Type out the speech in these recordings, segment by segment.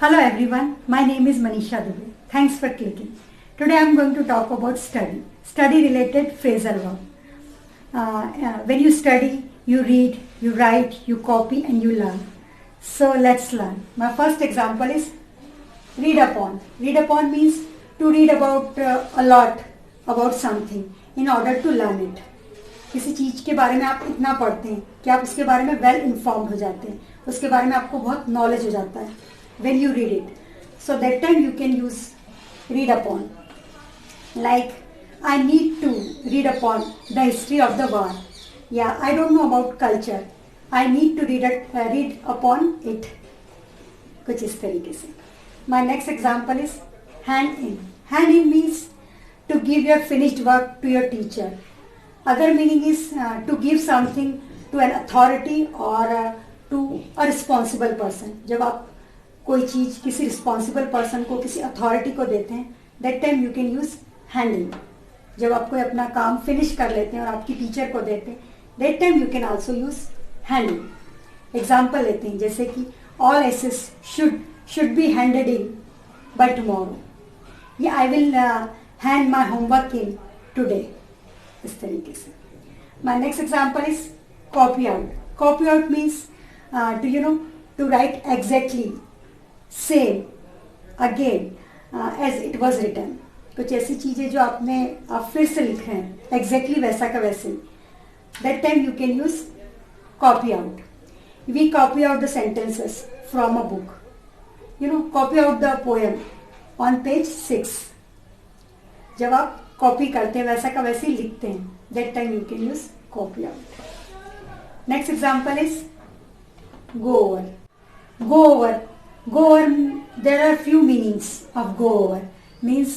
Hello everyone, my name is Manisha Dubey. Thanks for clicking. Today I am going to talk about study related phrasal verb. When you study, you read, you write, you copy and you learn. So let's learn. My first example is read upon. Read upon means to read about a lot about something in order to learn it. किसी चीज के बारे में आप इतना पढ़ते हैं कि आप उसके बारे में वेल इन्फॉर्म्ड हो जाते हैं, उसके बारे में आपको बहुत नॉलेज हो जाता है when you read it. So that time you can use read upon. Like, I need to read upon the history of the war. Yeah, I don't know about culture. I need to read upon it. कुछ इस तरीके से. My next example is hand in. Hand in means to give your finished work to your teacher. Other meaning is to give something to an authority or to a responsible person. जब आप कोई चीज किसी responsible person को, किसी authority को देते हैं, that time you can use handing. जब आप कोई अपना काम फिनिश कर लेते हैं और आपकी टीचर को देते हैं, that time you can also use handing. Example लेते हैं जैसे कि all essays should be handed in by tomorrow. ये I will hand my homework in today. इस तरीके से. My next example is copy out. Copy out means to write exactly same again as it was written. कुछ ऐसी चीजें जो आप फिर से लिख रहे हैं एग्जैक्टली वैसा का वैसे. That time you can use copy out. We copy out the sentences from a book. Copy out the poem on page 6. जब आप कॉपी करते हैं वैसा का वैसे ही लिखते हैं, that time you can use copy out. Next example is go over. Go over. Go over, there are few meanings of go over. Means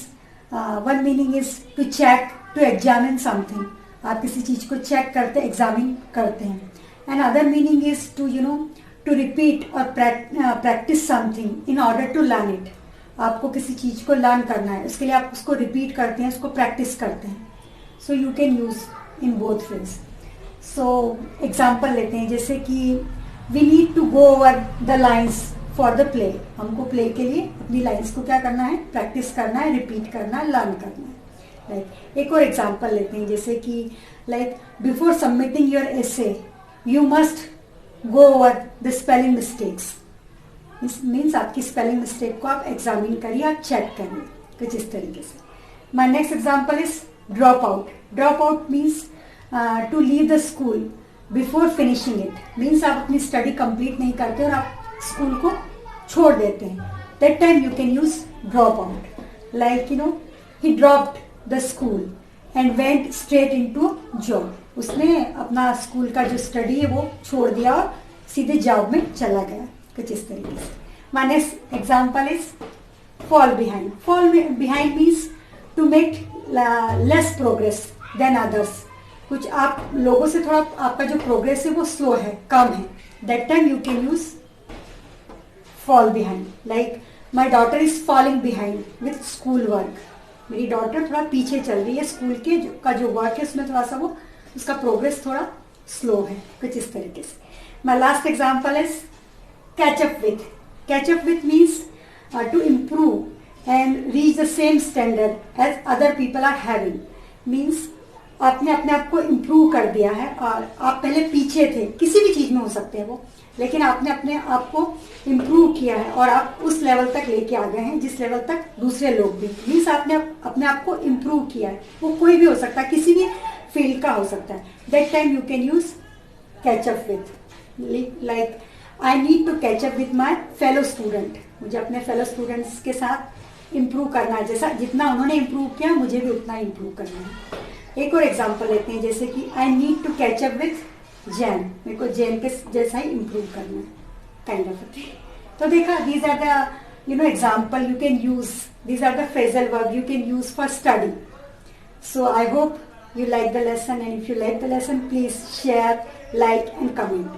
one meaning is to check, to examine something. आप किसी चीज को check करते, examine करते हैं. And other meaning is to repeat or practice something in order to learn it. आपको किसी चीज को लर्न करना है, उसके लिए आप उसको रिपीट करते हैं, उसको प्रैक्टिस करते हैं. So you can use in both ways. So example लेते हैं जैसे कि We need to go over the lines for the play. हमको प्ले के लिए अपनी लाइन्स को क्या करना है, प्रैक्टिस करना है, रिपीट करना है, लर्न करना है. लाइक एक और एग्जांपल लेते हैं जैसे कि like before submitting your essay you must go over the spelling mistakes. Means आपकी स्पेलिंग मिस्टेक को आप एग्जामिन करिए, आप चेक करिए. कुछ इस तरीके से. My next example is drop out. Drop out means to leave the school before finishing it. Means आप अपनी स्टडी कंप्लीट नहीं करते और आप स्कूल को छोड़ देते हैं. That time you can use drop out. Like he dropped the school and went straight into job. उसने अपना स्कूल का जो स्टडी है वो छोड़ दिया और सीधे जॉब में चला गया. कुछ इस तरीके से. My next example is fall behind. Fall behind means to make less progress than others. कुछ आप लोगों से थोड़ा आपका जो प्रोग्रेस है वो स्लो है, कम है. That time you can use fall behind. Like my daughter is falling behind with school work. मेरी डॉटर थोड़ा पीछे चल रही है, स्कूल के का जो वर्क है उसमें थोड़ा सा वो उसका प्रोग्रेस थोड़ा स्लो है. कुछ इस तरीके से. My last example is catch up with. Catch up with means to improve and reach the same standard as other people are having. Means आपने अपने आप को इम्प्रूव कर दिया है और आप पहले पीछे थे, किसी भी चीज में हो सकते हैं वो, लेकिन आपने अपने आप को इम्प्रूव किया है और आप उस लेवल तक लेके आ गए हैं जिस लेवल तक दूसरे लोग भी. मीन्स आपने अपने आप को इम्प्रूव किया है. वो कोई भी हो सकता है, किसी भी फील्ड का हो सकता है. That time you can use catch up with. Like I need to catch up with my fellow student. मुझे अपने फेलो स्टूडेंट्स के साथ इम्प्रूव करना है. जैसा जितना उन्होंने इम्प्रूव किया मुझे भी उतना इम्प्रूव करना है. एक और एग्जांपल लेते हैं जैसे कि I need to catch up with Jain. मेरे को जैन के जैसा ही इम्प्रूव करना है, काइंड ऑफ. तो देखा, these are the example you can use. These are the phrasal verb you can use for study. So I hope you like the lesson, and if you like the lesson, please share, like and comment.